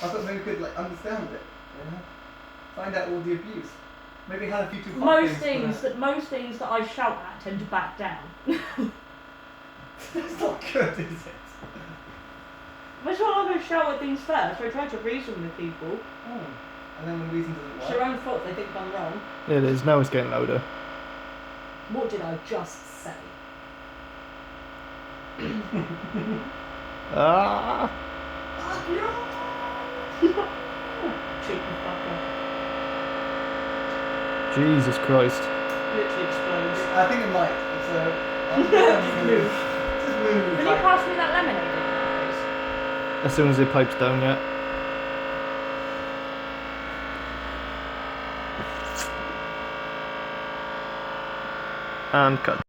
I thought maybe we could like understand it, you know? Find out all the abuse. Maybe had a few too hot Most things that I shout at tend to back down. That's not good, is it? That's why I'm going to shout at things first. I try to reason with people. Oh. And then when reason doesn't work. It's their own fault, they think I'm wrong. It is, now it's getting louder. What did I just say? Ah! Cheeky fucker. Jesus Christ. Literally explodes. I think it might. So Just move. Just move. Can you pass me that lemonade in that, As soon as it pipes down, yeah. And cut.